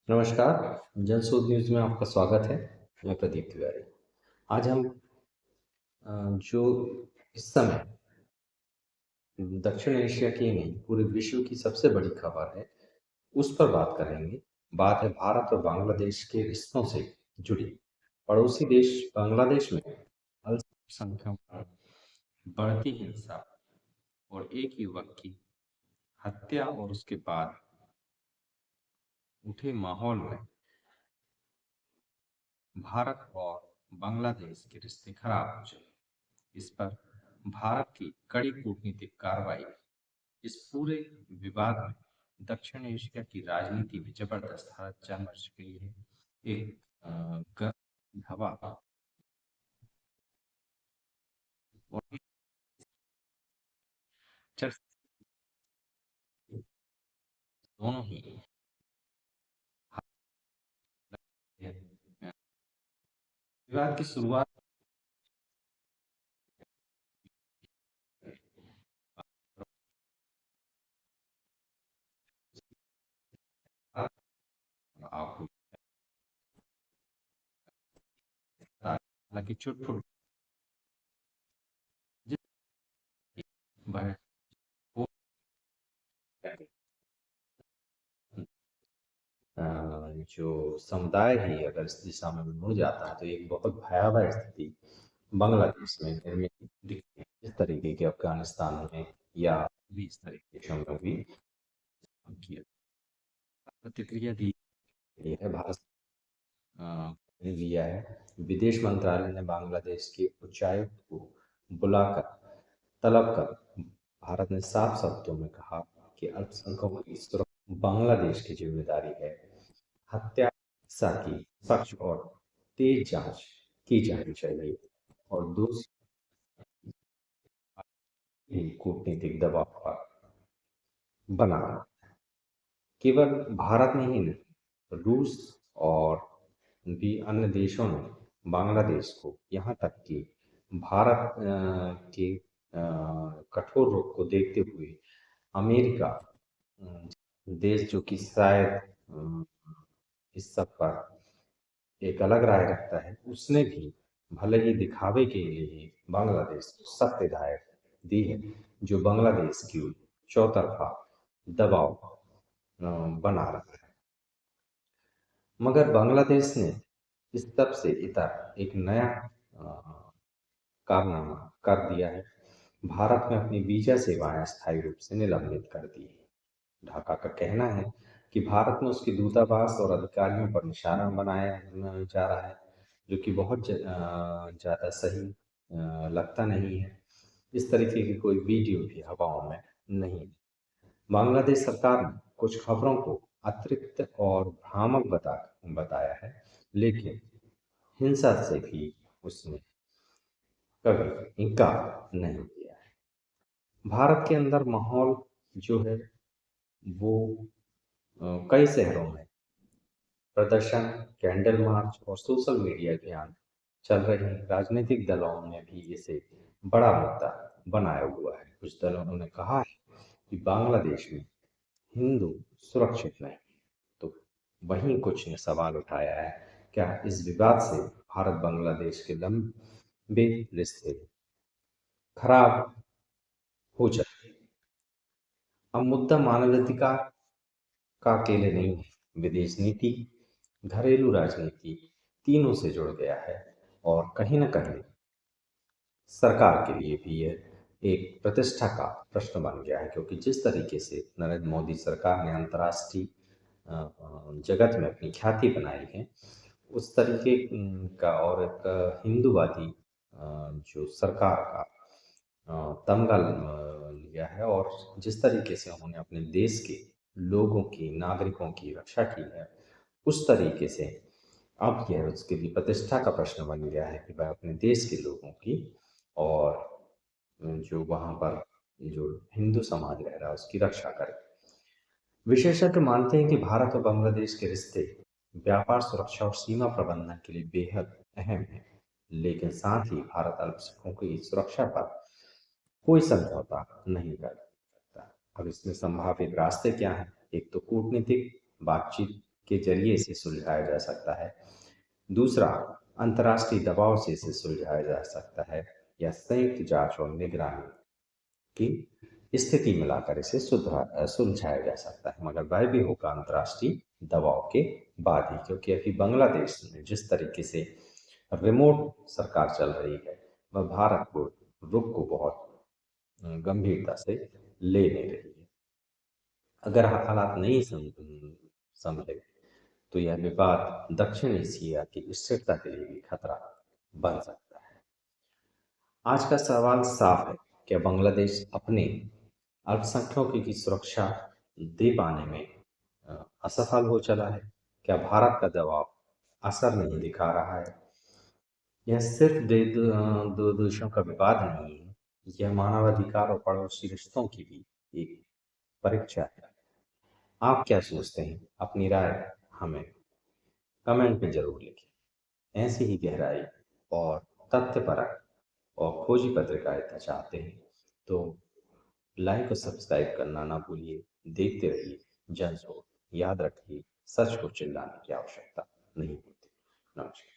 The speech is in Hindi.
नमस्कार, जनशोध न्यूज़ में आपका स्वागत है। मैं प्रदीप तिवारी। आज हम जो इस समय दक्षिण एशिया की नहीं, पूरे विश्व की सबसे बड़ी खबर है, उस पर बात करेंगे। बात है भारत और बांग्लादेश के रिश्तों से जुड़ी। पड़ोसी देश बांग्लादेश में अल्पसंख्यकों पर बढ़ती हिंसा और एक युवक की हत्या और उसके बाद उठे माहौल में भारत और बांग्लादेश के रिश्ते खराब हो चले। इस पर भारत की कड़ी कूटनीतिक कार्रवाई इस पूरे विवाद में दक्षिण एशिया की राजनीति में जबरदस्त हलचल मच गई है। एक गर्म हवा और चर्चा दोनों ही विवाद की शुरुआत आपको हालांकि चुटपुट हो अ, जो समुदाय ही अगर इस दिशा में मुड़ जाता है तो एक बहुत भयावह स्थिति बांग्लादेश में निर्मित दिखती है। इस तरीके के अफगानिस्तान में या भी इस तरह के देशों में भी किया प्रतिक्रिया दी गई है। भारत ने लिया है। विदेश मंत्रालय ने बांग्लादेश के उच्चायुक्त को बुलाकर तलब कर भारत ने साफ शब्दों में कहा कि अल्पसंख्यकों की सुरक्षा बांग्लादेश की जिम्मेदारी है। हत्या हिंसा की सख्त और तेज जांच की जानी चाहिए और दूसरी कूटनीतिक दबाव पर बना केवल भारत में ही नहीं, रूस और भी अन्य देशों ने बांग्लादेश को यहाँ तक कि भारत के कठोर रुख को देखते हुए अमेरिका देश जो कि शायद इस सब पर एक अलग राय रखता है, उसने भी भले ही दिखावे के लिए बांग्लादेश को सख्त हिदायत दी है, जो बांग्लादेश की चौतरफा दबाव बना रहा है। मगर बांग्लादेश ने इस तब से इतर एक नया कारनामा कर दिया है। भारत में अपनी वीजा सेवाएं अस्थायी रूप से निलंबित कर दी है। ढाका का कहना है कि भारत में उसके दूतावास और अधिकारियों पर निशाना बनाया जा रहा है, जो कि बहुत ज़्यादा सही लगता नहीं है। इस तरीके की कोई वीडियो भी हवाओं में नहीं है। बांग्लादेश सरकार ने कुछ खबरों को अतिरिक्त और भ्रामक बताया है, लेकिन हिंसा से भी उसने कभी इनकार नहीं किया है। भारत के अंदर माहौल जो है वो कई शहरों में प्रदर्शन, कैंडल मार्च और सोशल मीडिया अभियान चल रहे हैं। राजनीतिक दलों ने भी इसे बड़ा मुद्दा बनाया हुआ है। कुछ दलों ने कहा है कि बांग्लादेश में हिंदू सुरक्षित नहीं, तो वहीं कुछ ने सवाल उठाया है, क्या इस विवाद से भारत बांग्लादेश के लंबे रिश्ते खराब हो जाए? अब मुद्दा मानवाधिकार का अकेले नहीं है, विदेश नीति, घरेलू राजनीति तीनों से जुड़ गया है और कहीं न कहीं सरकार के लिए भी ये एक प्रतिष्ठा का प्रश्न बन गया है, क्योंकि जिस तरीके से नरेंद्र मोदी सरकार ने अंतर्राष्ट्रीय जगत में अपनी ख्याति बनाई है, उस तरीके का और एक हिंदूवादी जो सरकार का तमगा लिया है और जिस तरीके से उन्होंने अपने देश के लोगों की, नागरिकों की रक्षा की है, उस तरीके से अब यह उसके लिए प्रतिष्ठा का प्रश्न बन गया है कि वह अपने देश के लोगों की और जो वहाँ पर जो हिंदू समाज रह रहा है उसकी रक्षा करे। विशेषज्ञ मानते हैं कि भारत और बांग्लादेश के रिश्ते व्यापार, सुरक्षा और सीमा प्रबंधन के लिए बेहद अहम हैं, लेकिन साथ ही भारत अल्पसंख्यकों की सुरक्षा पर कोई समझौता नहीं कर सकता। अब इसमें संभावित रास्ते क्या हैं? एक तो कूटनीतिक बातचीत के जरिए इसे सुलझाया जा सकता है। दूसरा, अंतर्राष्ट्रीय दबाव से इसे सुलझाया जा सकता है, या संयुक्त जांच और निगरानी की स्थिति में लाकर इसे सुलझाया जा सकता है, मगर वह भी होगा अंतर्राष्ट्रीय दबाव के बाद ही, क्योंकि अभी बांग्लादेश में जिस तरीके से रिमोट सरकार चल रही है, वह भारत को रुख को बहुत गंभीरता से ले नहीं रही है। अगर हालात नहीं संभले तो यह विवाद दक्षिण एशिया की स्थिरता के लिए भी खतरा बन सकता है। आज का सवाल साफ है, क्या बांग्लादेश अपने अल्पसंख्यकों की सुरक्षा दे पाने में असफल हो चला है? क्या भारत का दबाव असर नहीं दिखा रहा है? यह सिर्फ दो देशों का विवाद नहीं है, यह मानवाधिकार और पड़ोसी रिश्तों की भी एक परीक्षा है। आप क्या सोचते हैं? अपनी राय हमें कमेंट में जरूर लिखें। ऐसी ही गहराई और तथ्यपरक और खोजी पत्रकारिता चाहते हैं तो लाइक और सब्सक्राइब करना ना भूलिए। देखते रहिए जनसोच। याद रखिए, सच को चिल्लाने की आवश्यकता नहीं होती। नमस्कार।